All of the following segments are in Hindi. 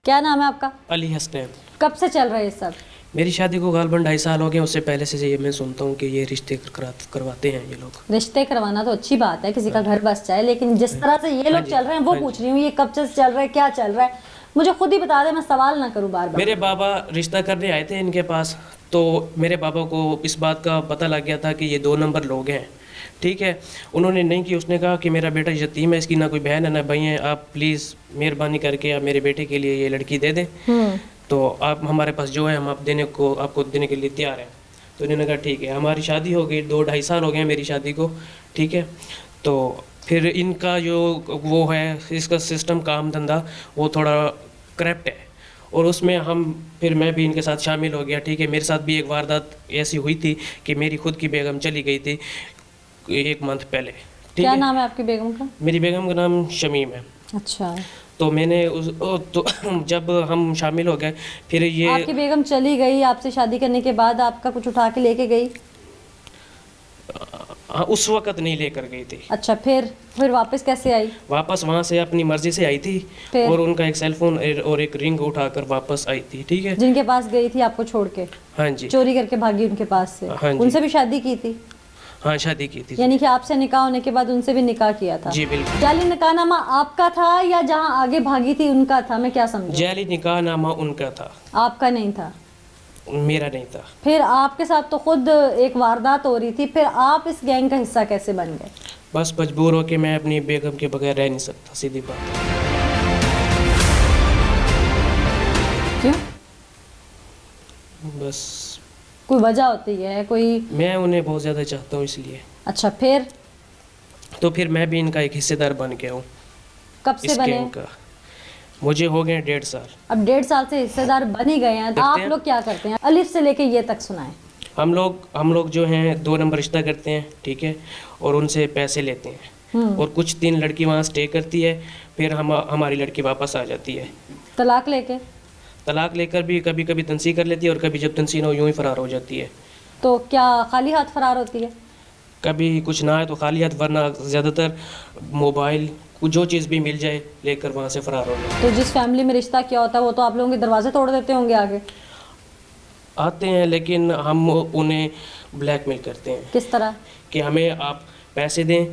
क्या नाम है आपका? अली हसनैन। कब से चल रहा है ये सब? मेरी शादी को गालबन 2.5 साल हो गए। उससे पहले से ये मैं सुनता हूँ कि ये रिश्ते करवाते हैं ये लोग। रिश्ते करवाना तो अच्छी बात है, किसी का घर बस जाए, लेकिन जिस तरह से ये लोग चल रहे हैं वो पूछ रही हूँ, ये कब से चल रहा है, क्या चल रहा है? मुझे खुद ही बता दे, मैं सवाल ना करूँ बार बार। मेरे बाबा रिश्ता करने आए थे इनके पास, तो मेरे बाबा को इस बात का पता लग गया था कि ये 2 नंबर लोग हैं। ठीक है, उन्होंने नहीं कि उसने कहा कि मेरा बेटा यतीम है, इसकी ना कोई बहन है ना भाई है, आप प्लीज़ मेहरबानी करके आप मेरे बेटे के लिए ये लड़की दे दें। तो आप हमारे पास जो है हम आपको देने के लिए तैयार हैं। तो इन्होंने कहा ठीक है। हमारी शादी हो गई, 2-2.5 साल हो गए मेरी शादी को। ठीक है, तो फिर इनका जो वो है, इसका सिस्टम काम धंधा वो थोड़ा करप्ट है, और उसमें फिर मैं भी इनके साथ शामिल हो गया। ठीक है, मेरे साथ भी एक वारदात ऐसी हुई थी कि मेरी खुद की बेगम चली गई थी 1 मंथ पहले। ठीक क्या है, नाम है आपकी बेगम का? मेरी बेगम का नाम शमीम है। अच्छा, तो मैंने तो जब हम शामिल हो गए, फिर ये आपकी बेगम चली गई, आपसे शादी करने के बाद आपका कुछ उठा के लेके गई? उस वक़्त नहीं लेकर गई थी। अच्छा, फिर वापस कैसे आई? वापस वहाँ से अपनी मर्जी से आई थी, फिर? और उनका एक सेलफोन और एक रिंग उठाकर वापस आई थी। ठीक है, जिनके पास गई थी आपको छोड़ के? हाँ जी, चोरी करके भागी उनके पास से? हाँ जी। उनसे भी शादी की थी? हाँ, शादी की थी। यानी कि आपसे निकाह होने के बाद उनसे भी निकाह किया था? जी बिल्कुल। जाली निकाहनामा आपका था या जहां आगे भागी थी उनका था? मैं क्या समझूं? जाली निकाहनामा उनका था, आपका नहीं था? मेरा नहीं था। फिर आपके साथ तो खुद एक वारदात हो रही थी, फिर आप इस गैंग का हिस्सा कैसे बन गए? बस मजबूर हो के मैं अपनी बेगम के बगैर रह नहीं सकता, सीधी बात है। क्यों? बस कोई वजह होती है कोई? मैं उन्हें बहुत ज़्यादा चाहता हूँ इसलिए। अच्छा, फिर तो फिर मैं भी इनका एक हिस्सेदार बन गया हूँ कब से इस बने? गैंग का। मुझे हो गए 1.5 साल। अब 1.5 साल से हिस्सेदार बन ही गए हैं, तो आप लोग क्या करते हैं? अलिफ से लेके ये तक सुनाएं। हम लोग जो हैं 2 नंबर रिश्ता करते हैं। ठीक है, और उनसे पैसे लेते हैं, और कुछ दिन लड़की वहाँ स्टे करती है, फिर हमारी लड़की वापस आ जाती है। तलाक लेके? तलाक लेकर भी कभी कभी तंसी कर लेती है, और कभी जब तंसी ना हो यूँ ही फरार हो जाती है। तो क्या खाली हाथ फरार होती है? कभी कुछ ना है तो खाली हाथ, वरना ज़्यादातर मोबाइल कुछ जो चीज़ भी मिल जाए लेकर वहाँ से फरार हो जाए। तो जिस फैमिली में रिश्ता क्या होता है वो तो आप लोगों के दरवाजे तोड़ देते होंगे आगे? आते हैं, लेकिन हम उन्हें ब्लैकमेल करते हैं किस तरह? कि हमें आप पैसे दें।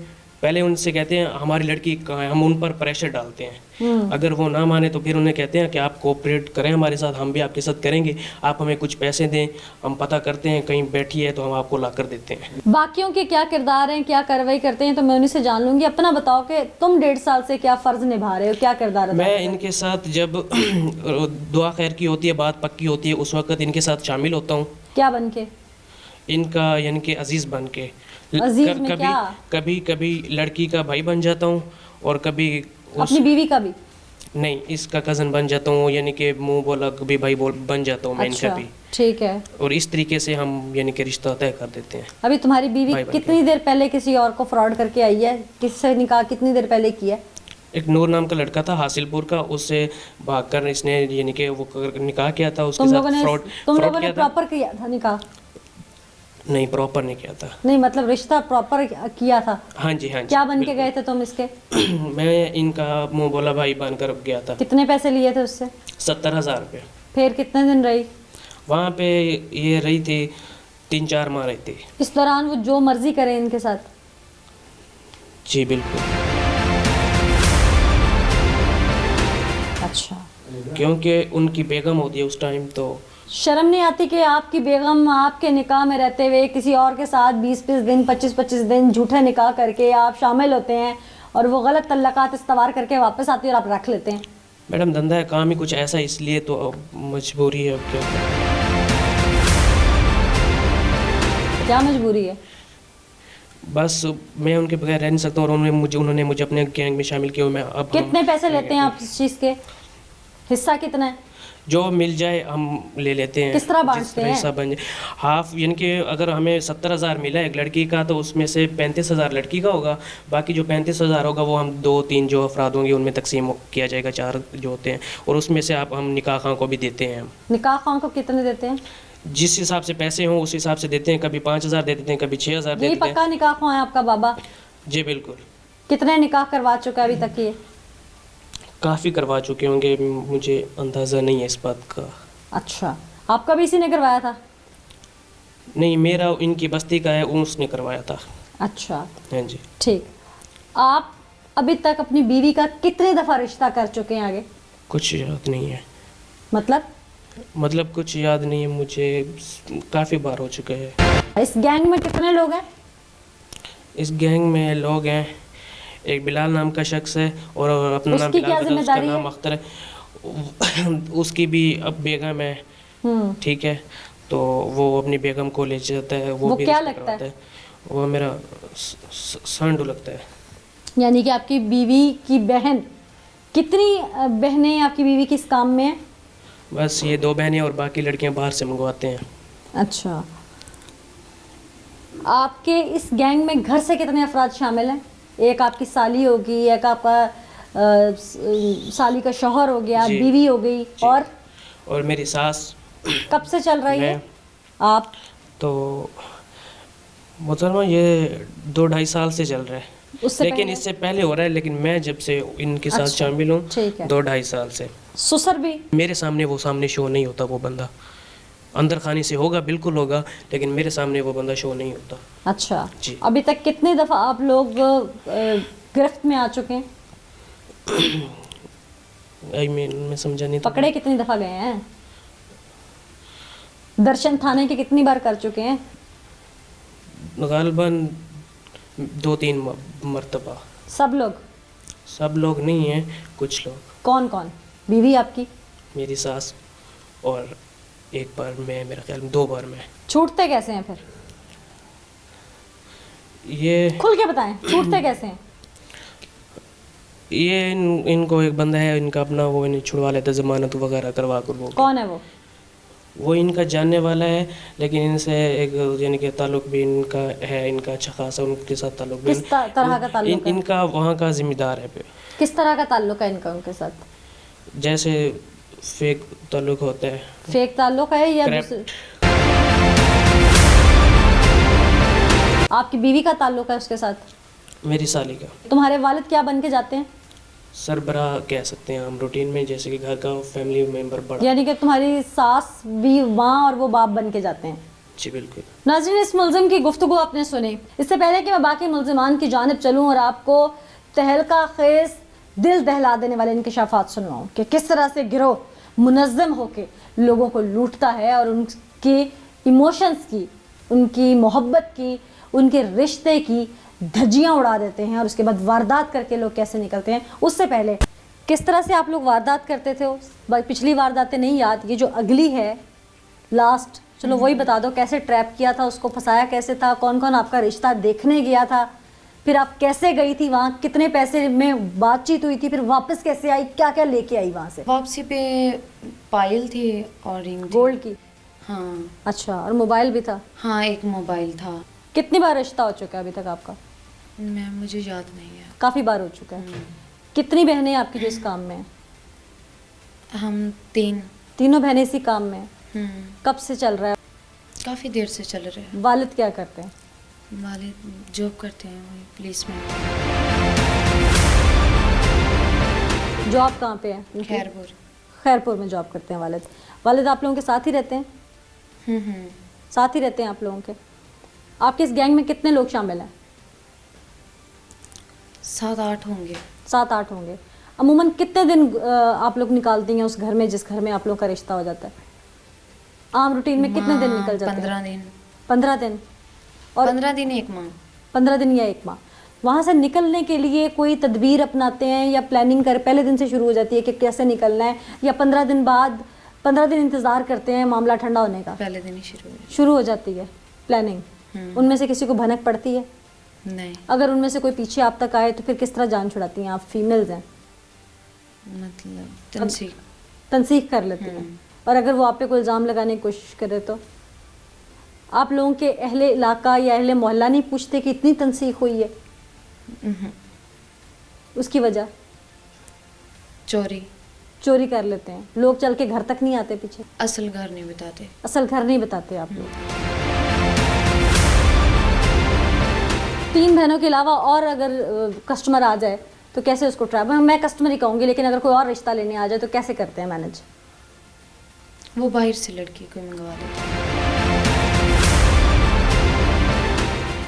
पहले उनसे कहते हैं हमारी लड़की कहाँ है, हम उन पर प्रेशर डालते हैं। अगर वो ना माने तो फिर उन्हें कहते हैं कि आप कोऑपरेट करें हमारे साथ, हम भी आपके साथ करेंगे, आप हमें कुछ पैसे दें, हम पता करते हैं कहीं बैठी है तो हम आपको ला कर देते हैं। बाकियों के क्या किरदार हैं, क्या कार्रवाई करते हैं, तो मैं उन्हीं से जान लूंगी। अपना बताओ कि तुम 1.5 साल से क्या फर्ज निभा रहे हो, क्या किरदार अदा मैं कर रहे हो? इनके साथ जब दुआ खैर की होती है, बात पक्की होती है, उस वक्त इनके साथ शामिल होता हूँ। क्या बन के? इनका यानी कि अजीज़ बन के। अजीज में कभी क्या? कभी कभी लड़की का भाई बन जाता हूँ, और कभी अपनी बीवी का भी? नहीं, इसका कज़न बन जाता हूँ, यानी कि मुंह बोला कभी भाई बन जाता हूँ मैं अच्छा, इनका भी। ठीक है। और इस तरीके से हम यानी कि रिश्ता तय कर देते हैं। अभी तुम्हारी बीवी भाई बन के। कितनी देर पहले किसी और को फ्रॉड करके आई है? किससे निकाह कितनी देर पहले किया? एक नूर नाम का लड़का था हासिलपुर का, उससे भागकर इसने यानी कि वो निकाह किया था, उसके तुम साथ लोगों ने फ्रॉड किया था। प्रॉपर किया था निकाह? नहीं, प्रॉपर नहीं किया था। नहीं, मतलब रिश्ता प्रॉपर किया था? हाँ जी, हाँ जी। क्या बन के गए थे तुम इसके? मैं इनका मुंह बोला भाई बनकर गया था। कितने पैसे लिए थे उससे? 70,000 रुपये। फिर कितने दिन रही वहाँ पे ये रही थी, 3-4 माह रही थी। इस दौरान? वो जो मर्जी करे इनके साथ? जी बिल्कुल। अच्छा, क्योंकि उनकी बेगम होती है उस टाइम, तो शर्म नहीं आती कि आपकी बेगम आपके निकाह में रहते हुए किसी और के साथ 20-20 दिन 25-25 दिन झूठे निकाह करके आप शामिल होते हैं, और वो गलत तल्लकात इस्तवार करके वापस आती है और आप रख लेते हैं? मैडम धंधा है, काम ही कुछ ऐसा, इसलिए तो अब मजबूरी है, अब क्या करें। क्या मजबूरी है? बस मैं उनके बगैर रह नहीं सकता, और उन्होंने मुझे अपने गैंग में शामिल किया। मैं अब कितने पैसे लेते हैं आप इस चीज़ के? हिस्सा कितना है? जो मिल जाए हम ले लेते हैं। किस तरह जिस बांटते हैं? हिस्सा बन जाए, हाफ, यानी कि अगर हमें 70,000 मिला एक लड़की का, तो उसमें से 35,000 लड़की का होगा। बाकी जो 35,000 होगा वो हम 2-3 जो अफराद होंगे उनमें तकसीम किया जाएगा, 4 जो होते हैं, और उसमें से हम निकाह खां को भी देते हैं। हम निकाह खां को कितने देते हैं? जिस हिसाब से पैसे हों उस हिसाब से देते हैं। कभी 5,000 दे देते हैं, कभी 6,000 दे यही देते हैं। पक्का निकाह खां है आपका बाबा? जी बिल्कुल। कितने निकाह करवा चुका है अभी तक ये? काफ़ी करवा चुके होंगे, मुझे अंदाज़ा नहीं है इस बात का। अच्छा, आपका भी इसी ने करवाया था? नहीं, मेरा इनकी बस्ती का है, उसने करवाया था। अच्छा, हाँ जी। ठीक। आप अभी तक अपनी बीवी का कितनी दफ़ा रिश्ता कर चुके हैं आगे? कुछ याद नहीं है, मतलब कुछ याद नहीं है मुझे, काफ़ी बार हो चुके हैं। इस गैंग में कितने लोग हैं? इस गैंग में लोग हैं, एक बिलाल नाम का शख्स है और अपना नाम उसकी क्या बिलाल बता, उसका जिम्मेदारी नाम है? अख्तर है। उसकी भी अब बेगम है, ठीक है, तो वो अपनी बेगम को ले जाता है, वो भी क्या रिश्ता लगता है? करवाता है। वो मेरा सांडू लगता है। यानी कि आपकी बीवी की बहन, कितनी बहनें आपकी बीवी की इस काम में हैं? बस ये 2 बहनें और बाकी लड़कियां बाहर से मंगवाते हैं। अच्छा, आपके इस गैंग में घर से कितने अफराद शामिल हैं? एक आपकी साली होगी, एक आपका साली का शौहर हो गया, जी। बीवी हो गई, जी। और मेरी सास। कब से चल रही है? मैं। आप तो मोहतरमा ये 2-2.5 साल से चल रहा है, उससे लेकिन पहले? इससे पहले हो रहा है, लेकिन मैं जब से इनके साथ अच्छा, शामिल हूँ ठीक है। 2-2.5 साल से। ससुर भी? मेरे सामने वो सामने शो नहीं होता, वो बंदा अंदर खाने से होगा, बिल्कुल होगा, लेकिन मेरे सामने वो बंदा शो नहीं होता। अच्छा जी। अभी तक कितनी दफ़ा आप लोग गिरफ्त में आ चुके हैं? मैं समझा नहीं था। पकड़े कितनी दफ़ा गए हैं? दर्शन थाने के कितनी बार कर चुके हैं? गालबन 2-3 मरतबा। सब लोग नहीं हैं, कुछ लोग। कौन कौन? बीवी आपकी? मेरी सास और एक बार मैं, मेरा ख्याल में 2 बार मैं। छूटते कैसे हैं फिर? ये खुल के बताएं, छूटते कैसे हैं? इनको एक बंदा है, इनका अपना, वो इन्हें छुड़वा लेता, जमानत वगैरह करवा कर। कौन है वो इनका जानने वाला है, लेकिन इनसे एक यानी कि ताल्लुक भी इनका है, इनका अच्छा खासा उनके साथ ताल्लुक भी। किस तरह का ताल्लुक है? इनका वहाँ का जिम्मेदार है। किस तरह का ताल्लुक है इनका उनके साथ? जैसे फेक ताल्लुक होता है। फेक ताल्लुक है या Correct. आपकी बीवी का ताल्लुक है उसके साथ? मेरी साली का। तुम्हारे वालिद क्या बन के जाते हैं? सरबराह कह सकते हैं हम, रूटीन में, जैसे कि घर का फैमिली मेंबर बड़ा। यानी कि तुम्हारी सास भी माँ और वो बाप बन के जाते हैं? जी बिल्कुल। नाज़रीन, इस मुल्ज़िम की गुफ्तगू आपने सुनी। इससे पहले कि मैं बाकी मुल्ज़िमान की जानिब चलूँ और आपको तहलका खेज़, दिल दहला देने वाले इंकशाफात सुनवाऊँ कि किस तरह से गिरोह मुनज़्ज़म होकर लोगों को लूटता है और उनके इमोशंस की, उनकी मोहब्बत की, उनके रिश्ते की धज्जियाँ उड़ा देते हैं और उसके बाद वारदात करके लोग कैसे निकलते हैं। उससे पहले किस तरह से आप लोग वारदात करते थे? पिछली वारदातें नहीं याद, ये जो अगली है लास्ट, चलो वही बता दो। कैसे ट्रैप किया था उसको, फंसाया कैसे था, कौन कौन आपका रिश्ता देखने गया था, फिर आप कैसे गई थी वहाँ, कितने पैसे में बातचीत हुई थी, फिर वापस कैसे आई, क्या क्या लेके आई वहाँ से? वापसी पे पायल थी और रिंग थी। गोल्ड की? हाँ अच्छा, और मोबाइल भी था? हाँ, एक मोबाइल था। कितनी बार रिश्ता हो चुका है अभी तक आपका? मुझे याद नहीं है। काफ़ी बार हो चुका है। कितनी बहनें हैं आपकी जो इस काम में हैं? हम 3। तीनों बहनें इसी काम में हैं। हम्म, कब से चल रहा है? काफ़ी देर से चल रहे हैं। वालिद क्या करते हैं? वालिद जॉब करते हैं, वही पुलिस में। जॉब कहाँ पे है उनकी? खैरपुर। खैरपुर में जॉब करते हैं वालिद। वालिद आप लोगों के साथ ही रहते हैं? साथ ही रहते हैं आप लोगों के। आपके इस गैंग में कितने लोग शामिल हैं? 7-8 होंगे। 7-8 होंगे। अमूमन कितने दिन आप लोग निकालती हैं उस घर में जिस घर में आप लोग का रिश्ता हो जाता है? आम रूटीन में कितने दिन निकल जाते हैं? 15 दिन। 15 दिन? और 15 दिन 1 माह। 15 दिन या 1 माह। वहाँ से निकलने के लिए कोई तदबीर अपनाते हैं या प्लानिंग कर पहले दिन से शुरू हो जाती है कि कैसे निकलना है, या 15 दिन बाद 15 दिन इंतज़ार करते हैं मामला ठंडा होने का? पहले दिन ही शुरू हो जाती है प्लानिंग। उनमें से किसी को भनक पड़ती है? नहीं। अगर उनमें से कोई पीछे आप तक आए तो फिर किस तरह जान छुड़ाती हैं? आप फीमेल्स हैं, मतलब तनसीख कर लेती हैं। और अगर वो आप पे कोई इल्ज़ाम लगाने की कोशिश करे तो आप लोगों के अहले इलाका या अहले मोहल्ला नहीं पूछते कि इतनी तनसीख हुई है? उसकी वजह? चोरी कर लेते हैं लोग, चल के घर तक नहीं आते पीछे? असल घर नहीं बताते। असल घर नहीं बताते आप लोग। 3 बहनों के अलावा और अगर कस्टमर आ जाए तो कैसे उसको ट्रैप, मैं कस्टमर ही कहूँगी, लेकिन अगर कोई और रिश्ता लेने आ जाए तो कैसे करते हैं मैनेज? वो बाहर से लड़की को मंगवा देते हैं।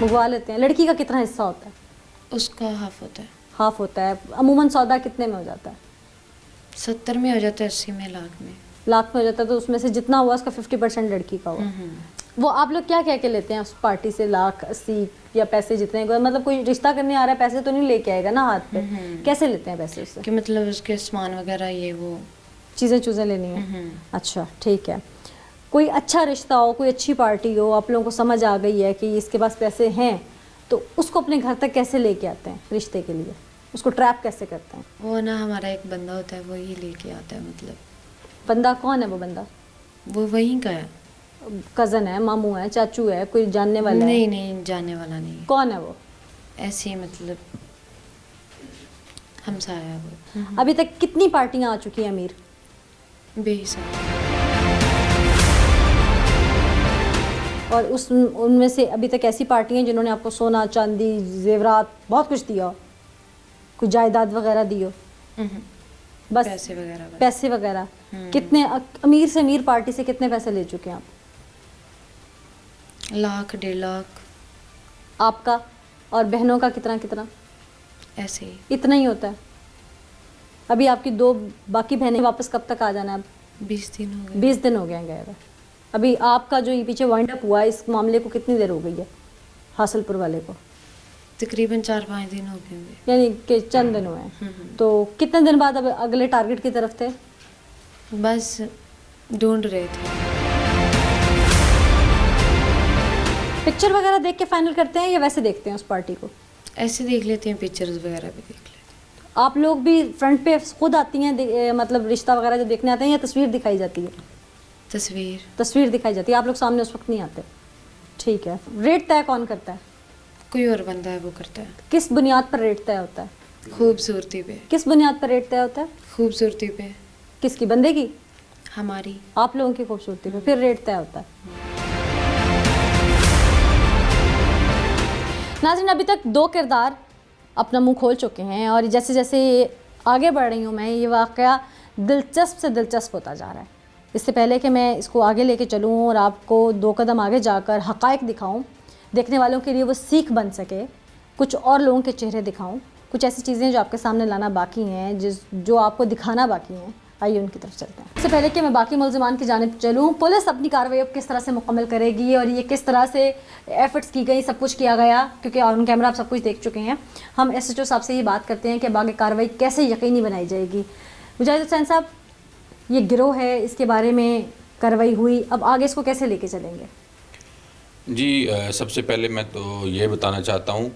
मंगवा लेते हैं। लड़की का कितना हिस्सा होता है? उसका हाफ होता है। हाफ होता है। अमूमन सौदा कितने में हो जाता है? 70 में हो जाता है, 80 में, लाख में। लाख में हो जाता है, तो उसमें से जितना हुआ उसका 50% लड़की का हुआ। वो आप लोग क्या कह के लेते हैं उस पार्टी से? लाख 80 या पैसे जितने, मतलब कोई रिश्ता करने आ रहा है पैसे तो नहीं लेके आएगा ना हाथ पे, कैसे लेते हैं पैसे उससे? कि मतलब उसके सामान वगैरह ये वो चीज़ें लेनी है। अच्छा ठीक है। कोई अच्छा रिश्ता हो, कोई अच्छी पार्टी हो, आप लोगों को समझ आ गई है कि इसके पास पैसे हैं, तो उसको अपने घर तक कैसे लेके आते हैं रिश्ते के लिए? उसको ट्रैप कैसे करते हैं? वो ना हमारा एक बंदा होता है, वो ही लेके आता है। मतलब बंदा कौन है वो बंदा? वो वहीं का है। कज़न है, मामू है, चाचू है, कोई जानने वाला है? नहीं नहीं, जाने वाला नहीं। कौन है वो? ऐसे ही मतलब हमसाया है वो। अभी तक कितनी पार्टियां आ चुकी हैं अमीर? बेहिसाब। और उनमें से अभी तक ऐसी पार्टियां जिन्होंने आपको सोना चांदी जेवरात बहुत कुछ दिया हो, कोई जायदाद वगैरह दी हो? बस पैसे वगैरह बस। पैसे वगैरह। कितने अमीर से अमीर पार्टी से कितने पैसे ले चुके हैं आप? लाख 1.5 लाख। आपका और बहनों का कितना कितना? ऐसे ही इतना ही होता है। अभी आपकी 2 बाकी बहनें वापस कब तक आ जाना है? अब 20 दिन हो गए। 20 दिन हो गए हैं गए हुए। अभी आपका जो ये पीछे वाइंड अप हुआ है, इस मामले को कितनी देर हो गई है हासिलपुर वाले को? तकरीबन 4-5 दिन हो गए होंगे। यानी कि चंद दिन हुए हैं। तो कितने दिन बाद अब अगले टारगेट की तरफ थे? बस ढूंढ रहे थे। पिक्चर वगैरह देख के फाइनल करते हैं या वैसे देखते हैं उस पार्टी को? ऐसे देख लेते हैं, पिक्चर्स वगैरह भी देख लेते हैं। आप लोग भी फ्रंट पे खुद आती हैं मतलब रिश्ता वगैरह जब देखने आते हैं, या तस्वीर दिखाई जाती है? तस्वीर दिखाई जाती है, आप लोग सामने उस वक्त नहीं आते? ठीक है। रेट तय कौन करता है? कोई और बंदा है वो करता है। किस बुनियाद पर रेट तय होता है? खूबसूरती पे। किस बुनियाद पर रेट तय होता है? खूबसूरती पे। किसकी? बंदे की? हमारी। आप लोगों की खूबसूरती पे फिर रेट तय होता है। नाज़रीन, अभी तक 2 किरदार अपना मुंह खोल चुके हैं और जैसे जैसे आगे बढ़ रही हूँ मैं, ये वाक़या दिलचस्प से दिलचस्प होता जा रहा है। इससे पहले कि मैं इसको आगे लेके चलूँ और आपको 2 कदम आगे जाकर हक़ाइक़ दिखाऊँ, देखने वालों के लिए वो सीख बन सके, कुछ और लोगों के चेहरे दिखाऊँ, कुछ ऐसी चीज़ें जो आपके सामने लाना बाकी हैं, जो आपको दिखाना बाकी हैं, आइए उनकी तरफ चलते हैं। इससे पहले कि मैं बाकी मुल्ज़िमान की जानिब चलूँ, पुलिस अपनी कार्रवाई अब किस तरह से मुकम्मल करेगी और ये किस तरह से एफ़र्ट्स की गई, सब कुछ किया गया, क्योंकि ऑन कैमरा आप सब कुछ देख चुके हैं। हम SHO साहब से ये बात करते हैं कि अब आगे कार्रवाई कैसे यकीनी बनाई जाएगी। मुजाहिद हुसैन साहब, ये गिरोह है, इसके बारे में कार्रवाई हुई, अब आगे इसको कैसे लेके चलेंगे? जी, सबसे पहले मैं तो ये बताना चाहता हूँ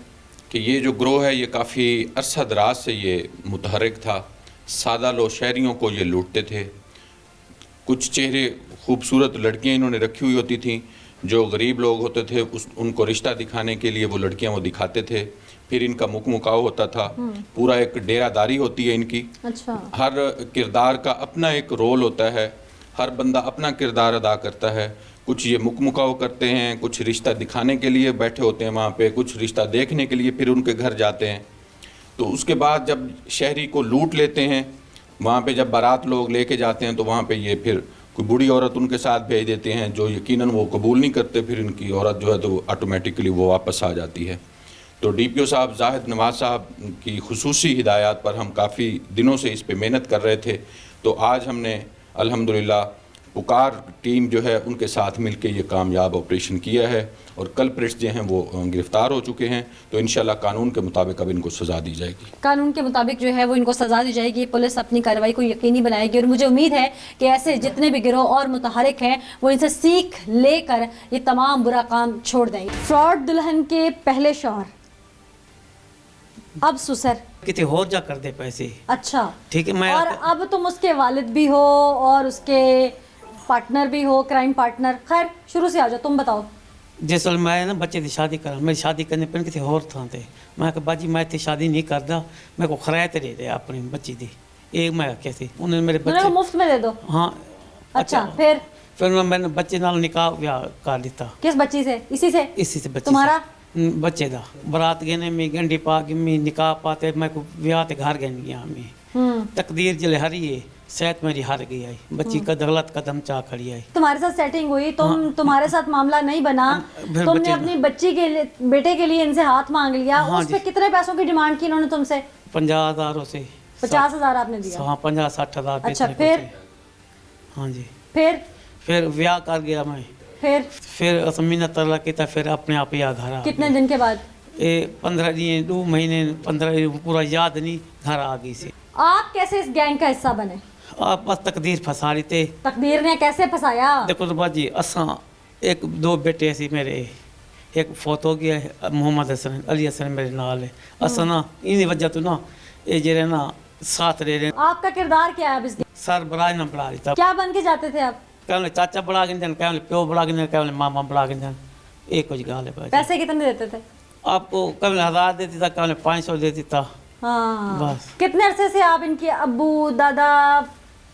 कि ये जो गिरोह है ये काफ़ी अरसा दराज से ये मुतहर्रिक था। सादा लो शहरियों को ये लूटते थे। कुछ चेहरे खूबसूरत लड़कियाँ इन्होंने रखी हुई होती थीं, जो गरीब लोग होते थे उनको रिश्ता दिखाने के लिए वो लड़कियाँ वो दिखाते थे। फिर इनका मुकाव होता था, पूरा एक डेरादारी होती है इनकी। अच्छा। हर किरदार का अपना एक रोल होता है, हर बंदा अपना किरदार अदा करता है। कुछ ये मुकाव करते हैं, कुछ रिश्ता दिखाने के लिए बैठे होते हैं वहाँ पे, कुछ रिश्ता देखने के लिए फिर उनके घर जाते हैं। तो उसके बाद जब शहरी को लूट लेते हैं, वहाँ पे जब बारात लोग लेके जाते हैं तो वहाँ पे ये फिर कोई बूढ़ी औरत उनके साथ भेज देते हैं, जो यकीनन वो कबूल नहीं करते। फिर इनकी औरत जो है तो ऑटोमेटिकली वो वापस आ जाती है। तो DPO साहब जाहिद नवाज़ साहब की खुसूसी हिदायत पर हम काफ़ी दिनों से इस पे मेहनत कर रहे थे। तो आज हमने अल्हम्दुलिल्लाह पुकार टीम जो है उनके साथ मिलके ये कामयाब ऑपरेशन किया है और कल्प्रिट्स जो हैं वो गिरफ़्तार हो चुके हैं। तो इंशाल्लाह कानून के मुताबिक अब इनको सज़ा दी जाएगी। कानून के मुताबिक जो है वो इनको सज़ा दी जाएगी। पुलिस अपनी कार्रवाई को यकीनी बनाएगी और मुझे उम्मीद है कि ऐसे जितने भी गिरोह और मुतहरिक हैं वो इनसे सीख लेकर ये तमाम बुरा काम छोड़ देंगे। फ्रॉड दुल्हन के पहले शौहर अब सुसर कितने और जा कर दे पैसे। अच्छा ठीक है। मैं और अब तुम उसके वालिद भी हो और उसके पार्टनर भी हो, क्राइम पार्टनर। खैर शुरू से आ जाओ, तुम बताओ। जिस वेल मैं ना बच्चे की शादी करा, मेरी शादी करने पर कितने और था थे। मैं कहा बाजी मैं इतनी शादी नहीं करता, मेरे को खरायत दे दे अपनी बच्ची दी। एक मैं कैसे उन्होंने मेरे उन्होंने बच्चे मुफ्त में दे दो। हाँ। अच्छा फिर मैंने बच्चे नाल निकाह ब्याह कर दिता। किस बच्ची से? इसी से? इसी से बच्चे तुम्हारा? ਬੱਚੇ ਦਾ ਬਰਾਤ ਗਏ ਨੇ ਮੈਂ ਗੰਢੀ ਪਾ ਕੇ ਮੈਂ ਨਿਕਾਹ ਪਾਤੇ मैं को ਵਿਆਹ ਤੇ घर गए गया मैं तकदीर जल हरी है सेहत मेरी हार गई है बच्ची का गलत कदम चा खड़ी है तुम्हारे साथ सेटिंग हुई, तुम्हारे साथ मामला नहीं बना, फिर तुमने बच्चे- अपनी बच्ची के लिए, बेटे के लिए इनसे हाथ मांग लिया। हाँ उस पे जी। कितने पैसों की डिमांड की इन्होंने तुमसे? 50,000 से 50,000 आपने दिया। हाँ 50-60,000 अच्छा, बेचने को फिर? थे। हाँ जी फिर विआह कर गया मैं फिर असमीना तरला किया फिर अपने आप ही घर आ कितने दिन के बाद? ये 15 दिन 2 महीने 15 दिन पूरा याद नहीं घर आ गई से आप कैसे इस गैंग का हिस्सा बने? आप बस तकदीर फसा रही थे तकदीर ने कैसे फंसाया? देखो तो बाजी असा एक 2 बेटे ऐसी मेरे एक फोत हो गया है मोहम्मद हसन अली हसन मेरे नाल है असा ना इन्हीं वजह तो ना ये जेरे ना साथ रह रहे आपका किरदार क्या है अब इस सर बराज ना बढ़ा रही था क्या बन के जाते थे आप? कहने चाचा बढ़ा के देन कहने प्यो बढ़ा के देन कहने मामा बढ़ा के देन एक कुछ गाल है बाजी पैसे कितने देते थे? आपको कहने 1000 देती था कहने 500 देती था हाँ बस। कितने अरसे से आप इनके अब्बू दादा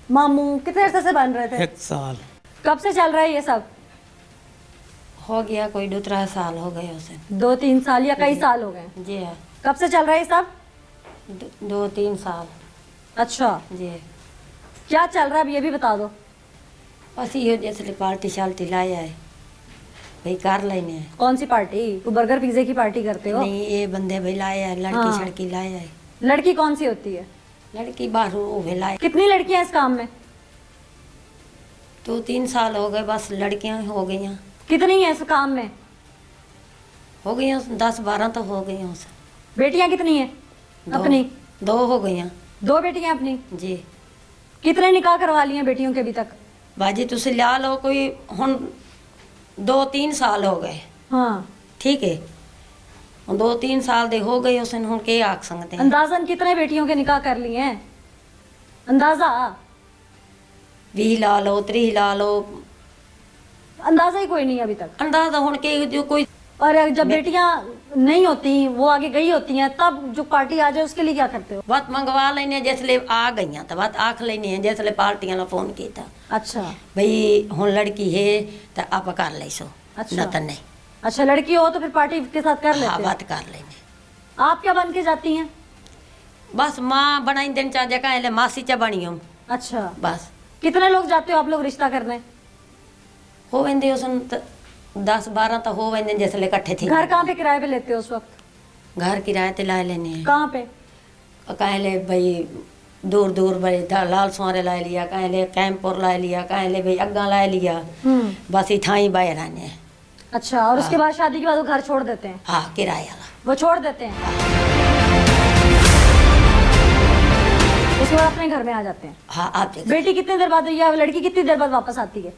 मामू कितने अरसे से बन रहे थे? 1 साल कब से चल रहा है ये सब? हो गया कोई 2-3 साल हो गए उसे 2-3 साल या कई साल हो गए? जी है कब से चल रहा है ये सब? 2-3 साल अच्छा, जी क्या चल रहा है अब ये भी बता दो। बस यो जैसे पार्टी शाल्टी लाया है भाई कर लेने हैं कौन सी पार्टी? वो बर्गर पिज्जे की पार्टी करते हो? नहीं ये बंदे भाई लाया है लड़की हाँ। सड़की लाया है लड़की कौन सी होती है? लड़की बाहर वो लाया कितनी लड़कियां इस काम में? 2-3 साल हो गए बस लड़कियां हो गई हैं कितनी है इस काम में? हो गई 10-12 तो हो गई हैं उसे बेटियां कितनी है दो- अपनी? 2 हो गई हैं 2 बेटियां अपनी? जी कितने निकाह करवा लिए हैं बेटियों के अभी तक? बाजी तुसी ला लो कोई हुन 2-3 साल हो गए हाँ, ठीक है 2-3 साल दे हो गए उसे हुन के आख सकते हैं अंदाजन कितने बेटियों के निकाह कर लिए हैं? अंदाजा 20 ला लो 30 ला लो अंदाजा ही कोई नहीं अभी तक। अंदाजा हुन के जो कोई और जब बेटियां नहीं होती वो आगे गई होती हैं तब जो पार्टी आ जाए उसके लिए क्या करते हो? बात मंगवा लेने जिसले आ गई तो बात आख लेनी है जिसले पार्टियां ला फोन किया अच्छा भाई हुन लड़की है तो आप कर ले सो अच्छा। न तो नहीं अच्छा, लड़की हो तो फिर पार्टी के साथ कर हाँ लेते बात हैं। कर लेने आप क्या बन के जाती हैं? बस माँ बनाई दिन चा जगह ले मासी चा बनी हूँ अच्छा, बस कितने लोग जाते हो आप लोग रिश्ता करने? हो वेंदे उसन 10-12 तो हो वेंदे जिसले इकट्ठे थे घर कहाँ पे किराए पे लेते हो उस वक्त? घर किराए ते ला लेने हैं कहाँ पे? कहले भाई दूर दूर भाई लाल सुआरे ला लिया कहले कैंपुर ला लिया कहले भाई अग्गा ला लिया बस इतना ही बाहर आने हैं अच्छा, और उसके बाद शादी के बाद वो घर छोड़ देते हैं? हाँ किराए वाला वो छोड़ देते हैं, उसके बाद अपने घर में आ जाते हैं। हाँ आप देखो बेटी कितनी देर बाद या लड़की कितनी देर बाद वापस आती है?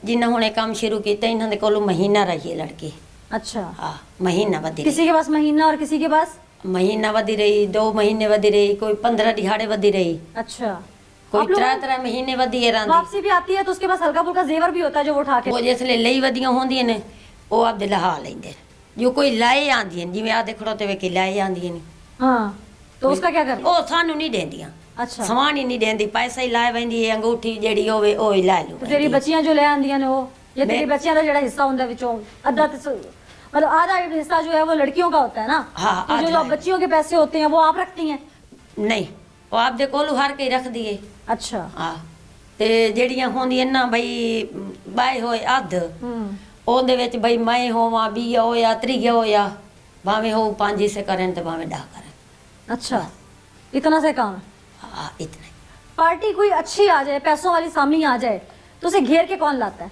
जिन्हें हुणे काम शुरू किया इन्होंने कोलो महीना रही है लड़की अच्छा, हाँ महीना वधी किसी के पास महीना और किसी के पास? महीना वधी रही 2 महीने वधी रही कोई 15 दिहाड़े वधी रही अच्छा, कोई आप लोगों 3 महीने वधी है रांदी वापसी भी आती है तो उसके पास हल्का फुल्का जेवर भी होता है जो वो उठा के वो जिसले लई वधियां होंदियां ने वो आपदे लहा लेंदे जो कोई लाए आंदियां ने, जिवें आदे खड़ोते वे कि लाए आंदियां ने हाँ, तो उसका क्या करते? ਉਹ ਸਾਨੂੰ ਨਹੀਂ ਦੇਂਦੀਆਂ अच्छा, ਸਮਾਨ ਹੀ ਨਹੀਂ ਦੇਂਦੀ ਪੈਸਾ ਹੀ ਲਾਏ ਵੈਂਦੀ ਹੈ ਅੰਗੂਠੀ ਜਿਹੜੀ ਹੋਵੇ ਉਹ ਹੀ ਲੈ ਲੂ तो तेरी बच्चियां जो ले आंदियां ने वो ये तेरी मैं- बच्चियां का जेड़ा हिस्सा होता है विचों अद्धा मतलब आधा हिस्सा जो है वो लड़कियों का होता है ना? हाँ, तो जो आधा है। बच्चियों के पैसे होते हैं वो आप रखती हैं? ਨਹੀਂ ਉਹ ਆਪਦੇ ਕੋਲ ਹਰ ਕੇ ਰੱਖ ਦਈਏ अच्छा, ਹਾਂ ਤੇ ਜਿਹੜੀਆਂ ਹੁੰਦੀਆਂ ਨਾ ਬਈ ਬਾਏ ਹੋਏ ਅੱਧ ਉਹਦੇ ਵਿੱਚ ਬਈ ਮੈਂ ਹੋਵਾਂ ਵੀ ਹੋਇਆ ਤਰੀਆ ਹੋਇਆ ਭਾਵੇਂ ਹੋ 5 ਹਿੱਸੇ ਕਰਨ ਤੇ ਭਾਵੇਂ 10 ਕਰਨ अच्छा, इतना से काम है। ਹਾਂ ਇਤਨਾ ਹੀ। पार्टी कोई अच्छी आ जाए पैसों वाली सामने आ जाए तो उसे घेर के कौन लाता है?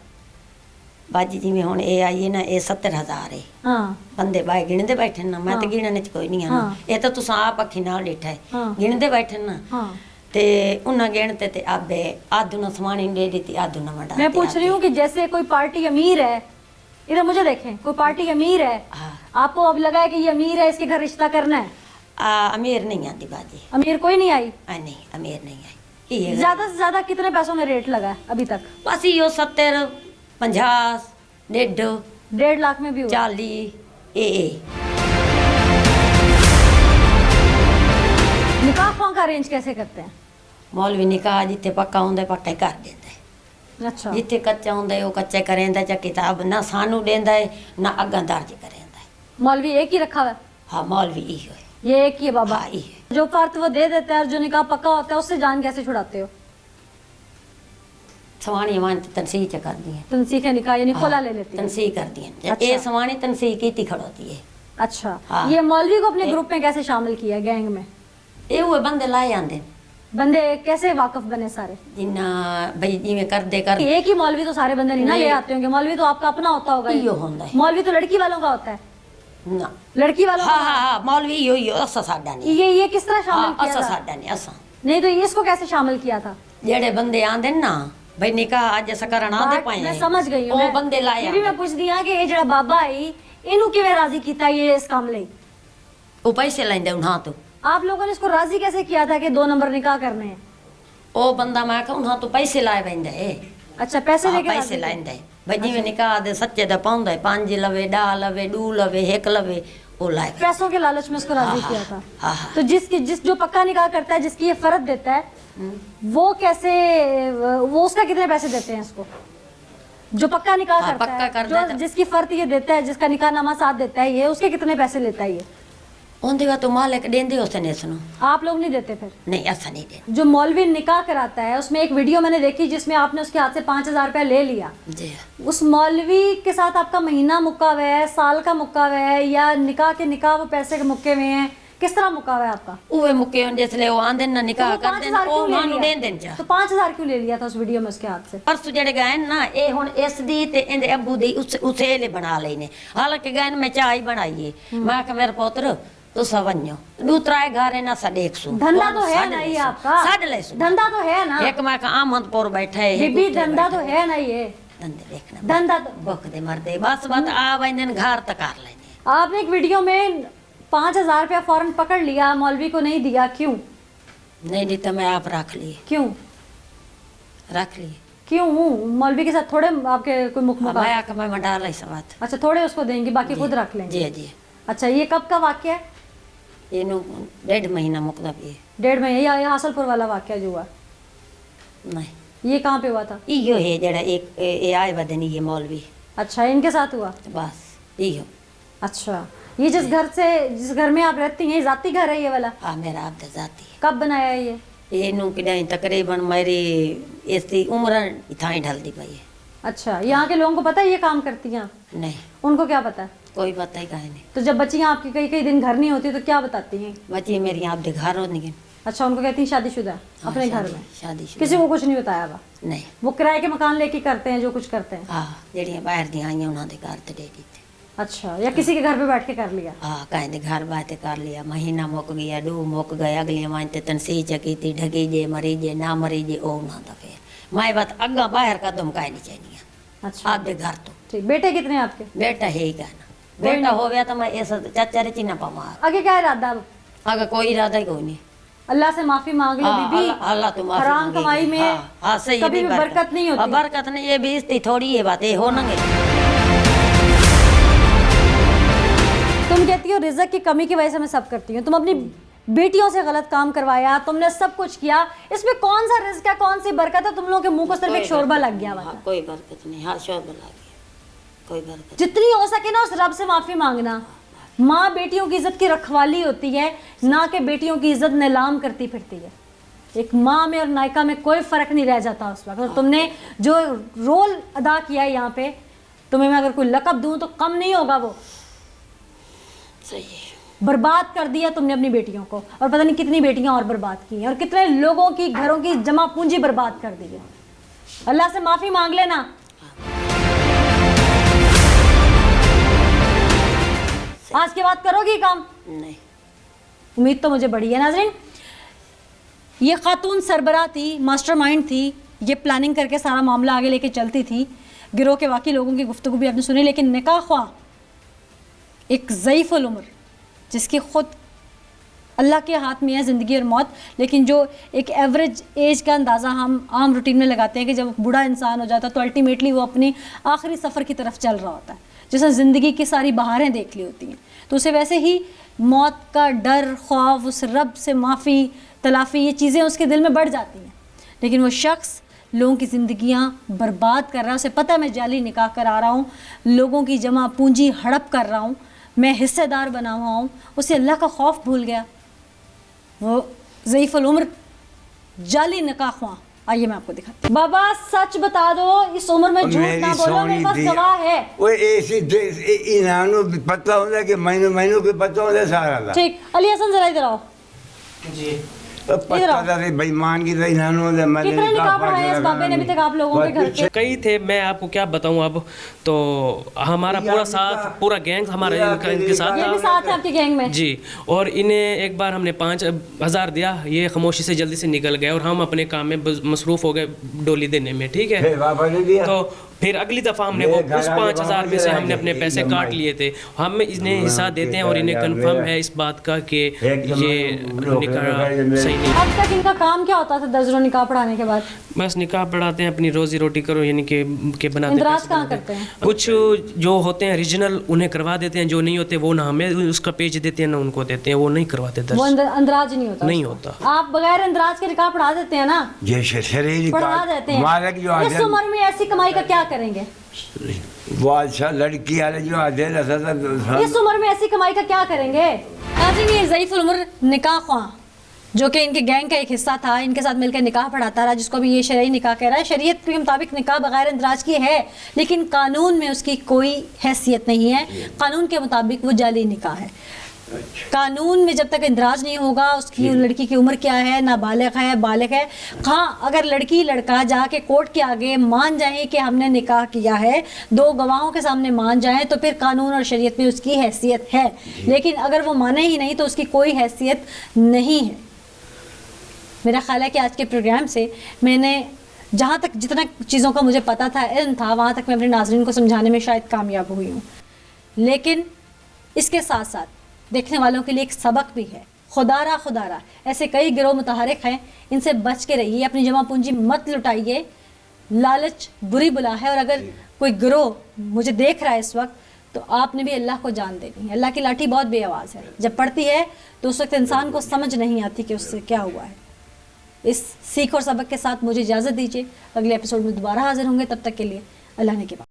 ਬਾਜੀ ਜਿਵੇਂ ਹੁਣ ਇਹ ਆਈ ਹੈ ਨਾ ਇਹ 70000 ਹੈ हाँ, ਬੰਦੇ ਬਾਏ ਗਿਣਦੇ ਬੈਠੇ ਨਾ ਮੈਂ ਤਾਂ ਗਿਣਨ ਚ ਕੋਈ ਨਹੀਂ ਆ ਨਾ ਹਾਂ। ਇਹ ਤਾਂ ਤੁਸੀਂ ਆਪ ਅੱਖੀ ਨਾਲ ਡਿੱਠਾ ਹੈ ਹਾਂ। ਗਿਣਦੇ ਬੈਠੇ ਨਾ हाँ, ਤੇ ਉਹਨਾਂ ਗਿਣਤੇ ਤੇ ਆਬੇ ਆਦੂ ਨੂੰ ਸਮਾਣੀ ਦੇ ਦਿੱਤੀ ਆਦੂ ਨੂੰ ਵੰਡਾ मैं पूछ रही हूँ कि जैसे कोई पार्टी अमीर है, इधर मुझे देखें, कोई पार्टी अमीर है, हाँ। आपको अब लगा है कि ये अमीर है इसके घर रिश्ता करना है, अमीर नहीं आती बाजी अमीर कोई नहीं आई? नहीं अमीर नहीं आई ये ज्यादा से ज्यादा कितने पैसों में रेट लगा है अभी तक? बस यो 70 50 1.5 1.5 लाख में भी हुआ? 40 ए निकाह खां का अरेंज कैसे करते हैं? मौलवी निकाह जिथे पक्का होंदा पक्का ही कर देंदा है अच्छा, जिथे कच्चा होंदा है वो कच्चा करेंदा चा किताब ना सानू देंदा है ना अग्गा दर्ज करेंदा है मौलवी एक ही रखा हुआ है? हाँ मौलवी ई है। ये एक ही है बाबा? हाँ, ई है। जो फर्द वो दे देता है और जो निकाह पक्का होता है उससे जान कैसे छुड़ाते हो? सवाणी मान तनसीह च कर दी है। तनसीह के निकाह यानी खुला ले लेती है? तनसीह कर दी है। अच्छा। ये सवाणी तनसीह की खड़ोती है। अच्छा। हाँ। ये मौलवी को अपने ग्रुप में कैसे शामिल किया, गैंग में? ये हुए बंदे लाए आंदे बंदे कैसे वाकफ बने सारे? जिन्ना भाई जिमें कर दे कर एक ही मौलवी तो सारे बंदे नहीं ना ले आते होंगे, मौलवी तो आपका अपना होता होगा। इयो होंदा है। मौलवी तो लड़की वालों का होता है ना। लड़की वालों हाँ का? हाँ हाँ मौलवी यो असा साडा नहीं। ये किस तरह शामिल हाँ, किया असा था? साडा नहीं असा नहीं तो इसको कैसे शामिल किया था? जेड़े बंदे आंदे ना भाई निकाह अज अस करन आंदे पाए मैं समझ गई हूं। वो बंदे लाए ये भी मैं पूछ दिया कि ये जड़ा बाबा आई इनू किवें राजी कीता ये इस काम लई? वो पैसे लेंदे उन्हां तो आप लोगों ने इसको राजी कैसे किया था कि 2 नंबर निकाह करने हैं? वो बंदा मैं कहूं उन्हां तो पैसे लाए वेंदे अच्छा, पैसे लेके पैसे राजी थे? लेंदे भाई जिवें निकाह दे सच्चे दा पाउंदा है 5 लवे 10 लवे 2 लवे 1 लवे वो लाए पैसों के लालच में इसको राजी हाँ, किया था। हाँ, हाँ। तो जिस जो पक्का निकाह करता है, जिसकी ये फर्द देता है, वो कैसे, वो उसका कितने पैसे देते हैं इसको? जो पक्का निकाह हाँ, करता पक्का है, कर जो देता। जिसकी फर्द ये देता है, जिसका निकाह नामा साथ देता है, ये उसके कितने पैसे लेता है ये? उनके तो मालिक देंदे उसने सुनो आप लोग नहीं देते फिर? नहीं ऐसा नहीं दे जो मौलवी निकाह कराता है उसमें एक वीडियो मैंने देखी जिसमें आपने उसके हाथ से 5,000 रुपया ले लिया। जी उस मौलवी के साथ आपका महीना मुक्का हुआ है, साल का मुक्का हुआ है, या निकाह वो पैसे के मुक्के हुए हैं? किस तरह मुक्का हुआ है आपका? उवे मुके हों जिसले वो आंदे ना निकाह तो कर देन 5,000 ओ क्यों ले मानू लिया? देन जा तो 5,000 क्यों ले लिया था उस वीडियो में उसके हाथ से? परसों जेड़े गए ना ये हुन इस दी ते इंदे अब्बू दी उसे ले बना लेने हालांकि गए मैं चाय बनाई मैं कह मेरे पुत्र तो सवन्यो दूसरा घर है ना साढ़े 100 धंधा तो है ना ये आपका? साढ़े 150 धंधा तो है ना? एक मैं का आमदपुर बैठा है बीबी धंधा तो है ना ये? धंधे देखना धंधा तो भूख दे मरदे बस बात आ बंदन घर तक कर लेने आपने एक वीडियो में 5,000 रुपया फौरन पकड़ लिया, मौलवी को नहीं दिया, क्यों? नहीं दी तो मैं आप रख लिए क्यों क्यों? मौलवी के साथ थोड़े आपके कोई मुकमुका? मैं आके मैं डाल रही सब बात अच्छा, थोड़े उसको देंगे, बाकी खुद रख लेंगे? जी जी अच्छा, ये कब का वाक्य है? ये 1.5 महीना मुकदा भी 1.5 महीने? या ये हासलपुर वाला वाक्य जो हुआ, नहीं ये कहाँ पे हुआ था? इयो है जड़ा एक ये आए बदनी ये मौलवी अच्छा, इनके साथ हुआ? बस इयो अच्छा, ये जिस घर में आप रहती हैं, जाती घर है ये वाला? हाँ मेरा आप जाती है कब बनाया है ये? ये नु किडाई तकरीबन मेरी इसकी उम्र इथाई ढलती पई है अच्छा, यहाँ के लोगों को पता है ये काम करती हैं आप? नहीं उनको क्या पता है? कोई पता ही कहीं नहीं तो जब बच्चियाँ आपकी कई कई दिन घर नहीं होती तो क्या बताती हैं? बच्ची मेरी आप दे घर हो नहीं अच्छा, उनको कहती हैं शादीशुदा है अपने घर में? शादी किसी को कुछ नहीं बताया हुआ? नहीं वो किराए के मकान लेके करते हैं जो कुछ करते हैं? हाँ जड़ियाँ बाहर दी आई उन्होंने घर ते दे दी थी अच्छा, या किसी के घर पे बैठ के कर लिया? हाँ कहीं दे घर बातें कर लिया महीना मुक गया 2 मुक गए अगली मानते तनसीह चकी थी ढगी जे मरी जे ना मरी जे ओ ना तो फिर मैं बात अग्गा बाहर कदम काहे नहीं चाहिए अच्छा, आप दे घर तो ठीक। बेटे कितने हैं आपके? बेटा है ही कहना बेटा हो गया तो मैं ऐसा चाचा रे चिन्ह पमा आगे क्या इरादा अब? अगर कोई इरादा ही कोई नहीं अल्लाह से माफी मांग लो हाँ, बीबी। अल्लाह तो माफी हराम मांगेगी। कमाई में हाँ, सही है, कभी भी नहीं बरकत नहीं होती। बरकत नहीं ये बेइज्जती थोड़ी है बात ये हो ना तुम कहती हो रिजक की कमी की वजह से मैं सब करती हूँ, तुम अपनी बेटियों से गलत काम करवाया, तुमने सब कुछ किया, इसमें कौन सा रिस्क है, कौन सी बरकत है? तुम लोगों के मुंह को सिर्फ एक शोरबा लग गया हुआ था। कोई बरकत नहीं हाँ शोरबा लग गया कोई बरकत जितनी हो सके ना उस रब से माफी मांगना। माँ बेटियों की इज्जत की रखवाली होती है, ना कि बेटियों की इज्जत नीलाम करती फिरती है। एक माँ में और नायका में कोई फर्क नहीं रह जाता उस वक्त। और तुमने जो रोल अदा किया है यहाँ पे, तुम्हें मैं अगर कोई लकब दूं तो कम नहीं होगा वो। सही है बर्बाद कर दिया तुमने अपनी बेटियों को, और पता नहीं कितनी बेटियां और बर्बाद की हैं, और कितने लोगों की घरों की जमा पूंजी बर्बाद कर दी है। अल्लाह से माफी मांग लेना। आज के बाद करोगी काम? नहीं उम्मीद तो मुझे बड़ी है। नाज़रीन, ये खातून सरबराह थी, मास्टरमाइंड थी, ये प्लानिंग करके सारा मामला आगे लेके चलती थी। गिरोह के बाकी लोगों की गुफ्तगू भी आपने सुनी, लेकिन निकाह ख्वाह एक ज़ईफ़ुल उम्र जिसकी ख़ुद अल्लाह के हाथ में है ज़िंदगी और मौत, लेकिन जो एक एवरेज एज का अंदाज़ा हम आम रूटीन में लगाते हैं कि जब बूढ़ा इंसान हो जाता है तो अल्टीमेटली वो अपनी आखिरी सफ़र की तरफ चल रहा होता है, जिसने ज़िंदगी की सारी बहारें देख ली होती हैं। तो उसे वैसे ही मौत का डर, खौफ, उस रब से माफ़ी, तलाफ़ी, ये चीज़ें उसके दिल में बढ़ जाती हैं। लेकिन वो शख्स लोगों की ज़िंदगियाँ बर्बाद कर रहा है, उसे पता है मैं जाली निकाह कर आ रहा हूँ, लोगों की जमा पूंजी हड़प कर रहा हूँ, मैं हिस्सेदार बना हुआ हूँ, उसे अल्लाह का खौफ भूल गया। वो ज़ईफ़ुल उम्र जाली निकाह ख्वां। आइए मैं आपको दिखाती हूँ। बाबा सच बता दो, इस उम्र में झूठ ना बोलो, मेरे पास गवाह है। वो ऐसी इन्हानो पता होता कि महीनों के पता होता सारा ठीक, अली हसन जरा इधर आओ। जी पता था बेईमान की तरह इन्हानो कितने निकाह पढ़ाए इस बाबे ने अभी तक आप लोगों के घर के? कई थे, मैं आपको क्या बताऊं अब। तो हमारा पूरा साथ, पूरा गैंग हमारा इनके साथ ये भी था। साथ है आपकी गैंग में? जी, और इन्हें एक बार हमने 5,000 दिया, ये खामोशी से जल्दी से निकल गए और हम अपने काम में मसरूफ हो गए डोली देने में, ठीक है। तो फिर अगली दफ़ा हमने वो उस 5,000 में से हमने अपने पैसे काट लिए थे। हम इन्हें हिस्सा देते हैं और इन्हें कंफर्म है इस बात का कि ये निकाह सही नहीं। अब तक इनका काम क्या होता था दर्जनों निकाह पढ़ाने के बाद? बस निकाह पढ़ाते हैं, अपनी रोजी रोटी करो, यानी कि बनाते इंदराज पैसे कहाँ बनाते करते हैं? कुछ जो होते हैं रीजनल उन्हें करवा देते हैं, जो नहीं होते वो ना हमें उसका पेज देते हैं ना उनको देते हैं, वो नहीं करवाते वो दर्ज अंदराज नहीं होता? नहीं होता। आप बगैर अंदराज के निकाह पढ़ा देते हैं ना? ये शरीर पढ़ा देते हैं। मालक जो इस उम्र में ऐसी कमाई का क्या करेंगे? वो अच्छा लड़की वाले जो आधे इस उम्र में ऐसी कमाई का क्या करेंगे? नाज़रीन, ये ज़ईफ़ुल उम्र निकाह ख्वां जो कि इनके गैंग का एक हिस्सा था, इनके साथ मिलकर निकाह पढ़ाता रहा, जिसको भी ये शरई निकाह कह रहा है। शरीयत के मुताबिक निकाह बगैर इंदराज की है, लेकिन कानून में उसकी कोई हैसियत नहीं है। कानून के मुताबिक वो जाली निकाह है। कानून में जब तक इंदराज नहीं होगा, उसकी लड़की की उम्र क्या है, नाबालिग है, बालिग है। हाँ, अगर लड़की लड़का जाके कोर्ट के आगे मान जाए कि हमने निकाह किया है, 2 गवाहों के सामने मान जाए, तो फिर कानून और शरीयत में उसकी हैसियत है। लेकिन अगर वो माने ही नहीं तो उसकी कोई हैसियत नहीं है। मेरा ख्याल है कि आज के प्रोग्राम से मैंने जहाँ तक जितना चीज़ों का मुझे पता था, इल्म था, वहाँ तक मैं अपने नाज़रीन को समझाने में शायद कामयाब हुई हूँ। लेकिन इसके साथ साथ देखने वालों के लिए एक सबक भी है। खुदारा ऐसे कई गिरोह मुतहरिक हैं, इनसे बच के रहिए, अपनी जमा पूंजी मत लुटाइए। लालच बुरी बुला है, और अगर कोई गिरोह मुझे देख रहा है इस वक्त, तो आपने भी अल्लाह को जान देनी है। अल्लाह की लाठी बहुत बेआवाज़ है, जब पड़ती है तो उस वक्त इंसान को समझ नहीं आती कि उससे क्या हुआ है। इस सीख और सबक के साथ मुझे इजाज़त दीजिए, अगले एपिसोड में दोबारा हाजिर होंगे। तब तक के लिए अल्लाह ने के बाद।